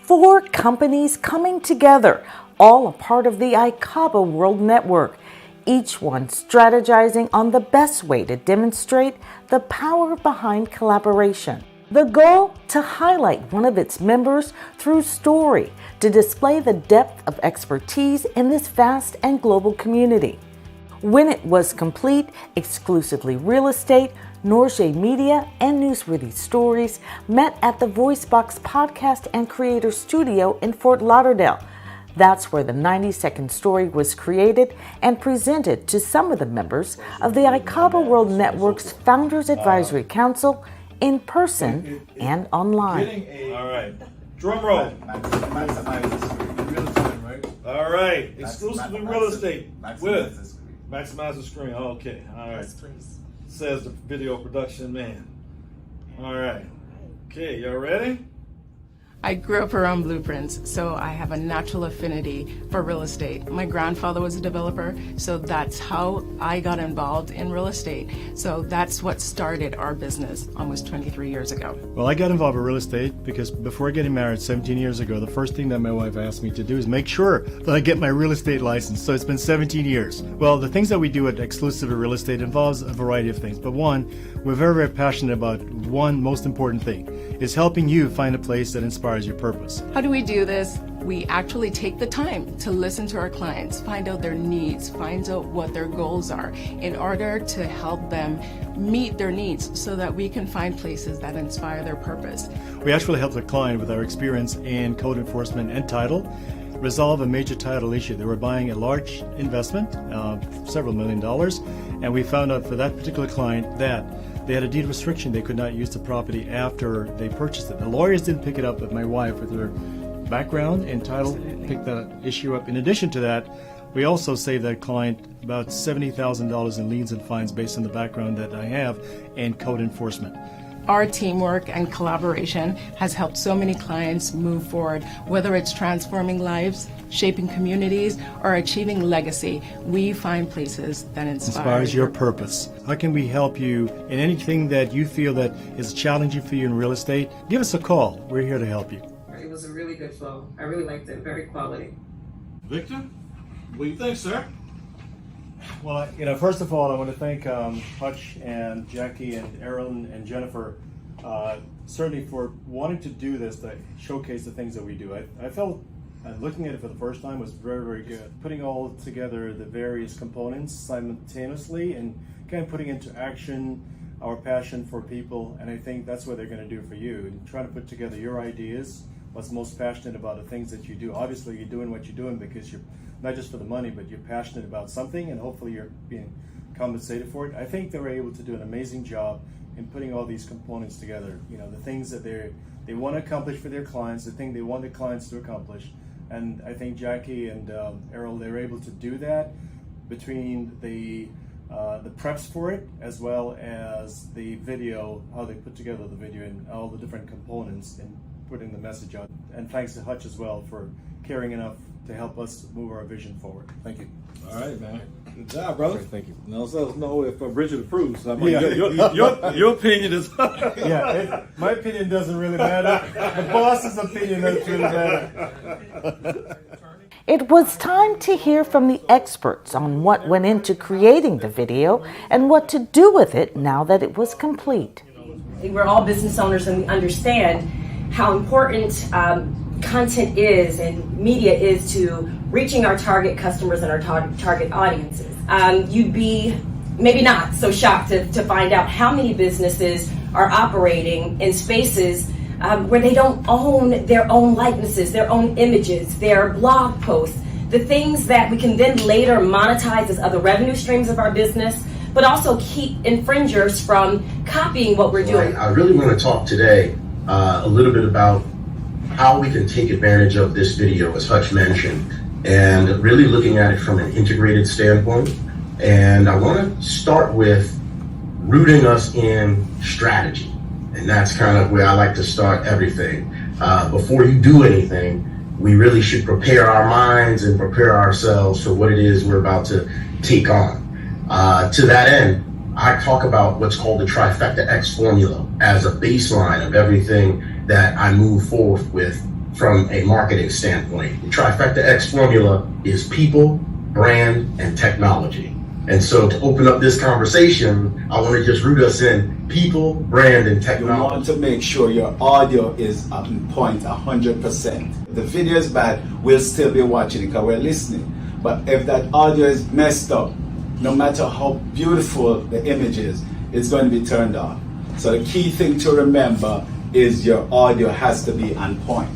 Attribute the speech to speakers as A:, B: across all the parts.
A: 4 companies coming together, all a part of the ICABA World Network, each one strategizing on the best way to demonstrate the power behind collaboration. The goal? To highlight one of its members through story, to display the depth of expertise in this vast and global community. When it was complete, exclusively real estate, Norge Media, and Newsworthy Stories met at the VoiceBox Podcast and Creator Studio in Fort Lauderdale. That's where the 90-second story was created and presented to some of the members of the ICABA World Network's Founders Advisory Council in person and online.
B: All right. Drum roll. All right. Exclusively real estate with maximize the screen. Okay. All right. Says the video production man. All right. Okay. Y'all ready?
C: I grew up around blueprints, so I have a natural affinity for real estate. My grandfather was a developer, so that's how I got involved in real estate. So that's what started our business almost 23 years ago.
D: Well, I got involved in real estate because before getting married 17 years ago, the first thing that my wife asked me to do is make sure that I get my real estate license. So it's been 17 years. Well, the things that we do at Exclusive Real Estate involves a variety of things. But one, we're very, very passionate about one most important thing, is helping you find a place that inspires your purpose.
C: How do we do this? We actually take the time to listen to our clients, find out their needs, find out what their goals are in order to help them meet their needs so that we can find places that inspire their purpose.
D: We actually help the client with our experience in code enforcement and title resolve a major title issue. They were buying a large investment, several $1 million, and we found out for that particular client that they had a deed restriction. They could not use the property after they purchased it. The lawyers didn't pick it up, but my wife, with her background and title, picked that issue up. In addition to that, we also saved that client about $70,000 in liens and fines based on the background that I have in code enforcement.
C: Our teamwork and collaboration has helped so many clients move forward, whether it's transforming lives, shaping communities, or achieving legacy. We find places that
D: inspires your purpose. How can we help you in anything that you feel that is challenging for you in real estate? Give us a call. We're here to help you.
E: It was a really good flow. I really liked it. Very quality.
B: Victor, what do you think, sir?
D: Well, first of all, I want to thank Hutch and Jackie and Aaron and Jennifer certainly for wanting to do this, to showcase the things that we do. I felt looking at it for the first time was very, very good. Putting all together the various components simultaneously and kind of putting into action our passion for people, and I think that's what they're going to do for you. And trying to put together your ideas, what's most passionate about the things that you do. Obviously, you're doing what you're doing because you're not just for the money, but you're passionate about something, and hopefully you're being compensated for it. I think they were able to do an amazing job in putting all these components together. The things that they want to accomplish for their clients, the thing they want their clients to accomplish. And I think Jackie and Errol, they were able to do that between the preps for it, as well as the video, how they put together the video and all the different components and putting the message out. And thanks to Hutch as well for caring enough to help us move our vision forward. Thank you.
B: All right, man. Good job, brother.
D: Thank you.
B: Now let us know if Bridget approves. Your opinion is...
D: My opinion doesn't really matter. The boss's opinion doesn't really matter.
A: It was time to hear from the experts on what went into creating the video and what to do with it now that it was complete.
E: We're all business owners and we understand how important content is and media is to reaching our target customers and our target audiences. You'd be maybe not so shocked to find out how many businesses are operating in spaces where they don't own their own likenesses, their own images, their blog posts, the things that we can then later monetize as other revenue streams of our business, but also keep infringers from copying what we're doing.
F: I really want to talk today a little bit about how we can take advantage of this video, as Hutch mentioned, and really looking at it from an integrated standpoint. And I want to start with rooting us in strategy. And that's kind of where I like to start everything. Before you do anything, we really should prepare our minds and prepare ourselves for what it is we're about to take on. To that end, I talk about what's called the Trifecta X formula as a baseline of everything that I move forward with from a marketing standpoint. The Trifecta X formula is people, brand, and technology. And so to open up this conversation, I want to just root us in people, brand, and
G: You
F: technology.
G: want to make sure your audio is on point 100%. If the video is bad, we'll still be watching it because we're listening. But if that audio is messed up, no matter how beautiful the image is, it's going to be turned off. So the key thing to remember is your audio has to be on point.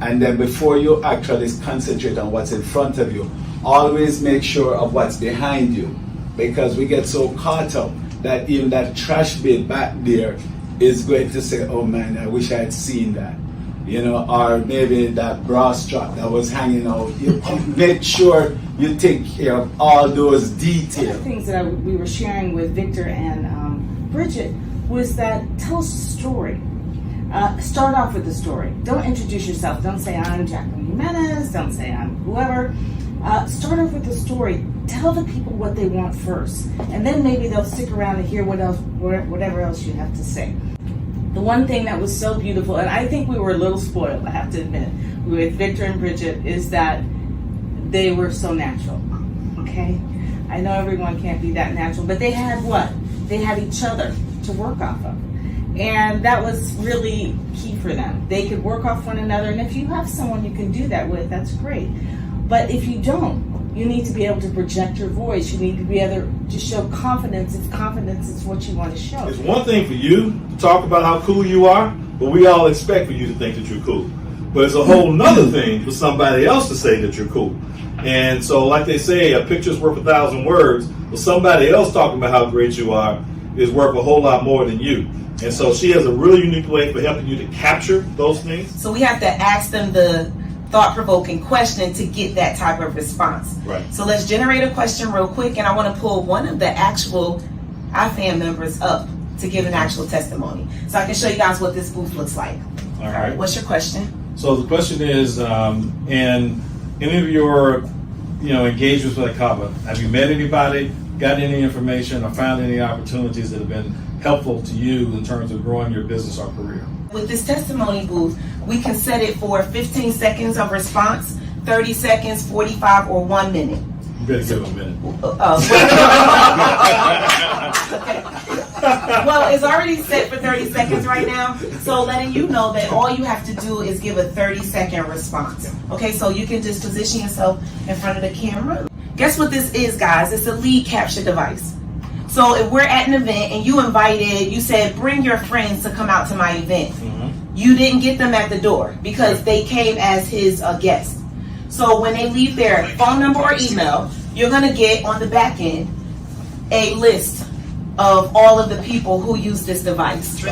G: And then before you actually concentrate on what's in front of you, always make sure of what's behind you, because we get so caught up that even that trash bin back there is going to say, oh man, I wish I had seen that. You know, or maybe that bra strap that was hanging out. You make sure you take care of all those details.
H: One of the things that we were sharing with Victor and Bridget was that tell us a story. Start off with the story. Don't introduce yourself. Don't say I'm Jacqueline Jimenez. Don't say I'm whoever. Start off with the story. Tell the people what they want first, and then maybe they'll stick around to hear whatever else you have to say. The one thing that was so beautiful, and I think we were a little spoiled, I have to admit, with Victor and Bridget, is that they were so natural. Okay, I know everyone can't be that natural, but they had what? They had each other to work off of. And that was really key for them. They could work off one another, and if you have someone you can do that with, that's great. But if you don't, you need to be able to project your voice. You need to be able to show confidence if confidence is what you want to show.
B: It's one thing for you to talk about how cool you are, but we all expect for you to think that you're cool. But it's a whole nother thing for somebody else to say that you're cool. And so, like they say, a picture's worth 1,000 words, but somebody else talking about how great you are is worth a whole lot more than you. And so she has a really unique way for helping you to capture those things.
I: So we have to ask them the thought-provoking question to get that type of response.
B: Right.
I: So let's generate a question real quick, and I want to pull one of the actual IFAM members up to give an actual testimony. So I can show you guys what this booth looks like.
B: All right.
I: What's your question?
B: So the question is, in any of your engagements with ICABA, have you met anybody, got any information, or found any opportunities that have been helpful to you in terms of growing your business or career?
I: With this testimony booth, we can set it for 15 seconds of response, 30 seconds, 45, or 1 minute.
B: You better give it a minute.
I: Well, it's already set for 30 seconds right now, so letting you know that all you have to do is give a 30-second response. Okay, so you can just position yourself in front of the camera. Guess what this is, guys? It's a lead capture device. So if we're at an event and you said, bring your friends to come out to my event. Mm-hmm. You didn't get them at the door because they came as his guest. So when they leave their phone number or email, you're going to get on the back end a list of all of the people who use this device.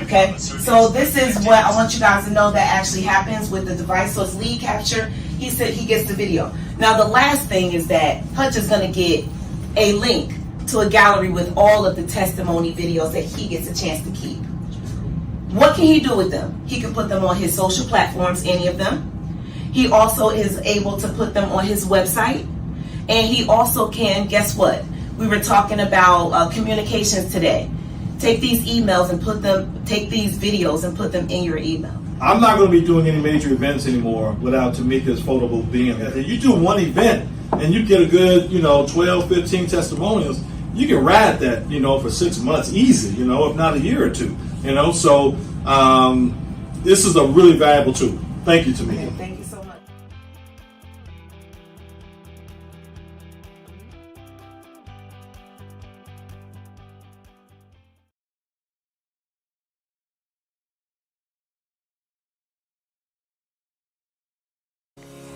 I: Okay, so this is what I want you guys to know that actually happens with the device. So it's lead capture. He said he gets the video. Now the last thing is that Hutch is going to get a link to a gallery with all of the testimony videos that he gets a chance to keep. What can he do with them? He can put them on his social platforms, any of them. He also is able to put them on his website. And he also can, guess what? We were talking about communications today. Take these emails and take these videos and put them in your email.
B: I'm not going to be doing any major events anymore without Tamika's photo booth being there. You do one event and you get a good, 12, 15 testimonials. You can ride that, for 6 months easy, if not a year or two, So this is a really valuable tool. Thank you, Tamika.
I: Okay, thank you so much.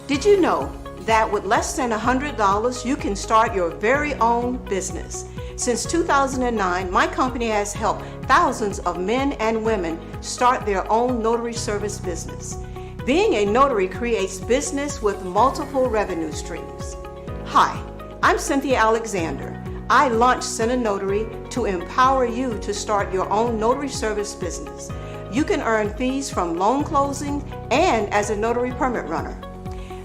J: Did you know that with less than $100, you can start your very own business? Since 2009, my company has helped thousands of men and women start their own notary service business. Being a notary creates business with multiple revenue streams. Hi, I'm Cynthia Alexander. I launched Center Notary to empower you to start your own notary service business. You can earn fees from loan closing and as a notary permit runner.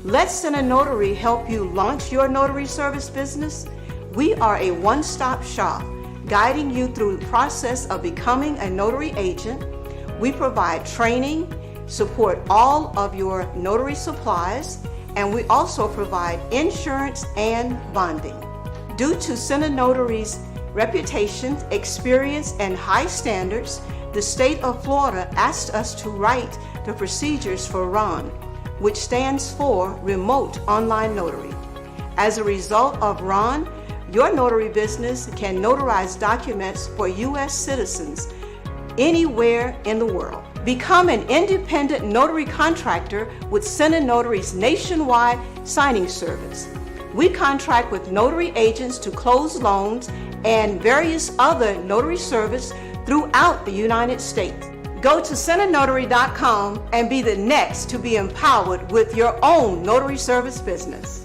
J: Let Center Notary help you launch your notary service business. We are a one-stop shop, guiding you through the process of becoming a notary agent. We provide training, support all of your notary supplies, and we also provide insurance and bonding. Due to Center Notary's reputation, experience, and high standards, the state of Florida asked us to write the procedures for RON, which stands for Remote Online Notary. As a result of RON, your notary business can notarize documents for U.S. citizens anywhere in the world. Become an independent notary contractor with Center Notary's nationwide signing service. We contract with notary agents to close loans and various other notary service throughout the United States. Go to centernotary.com and be the next to be empowered with your own notary service business.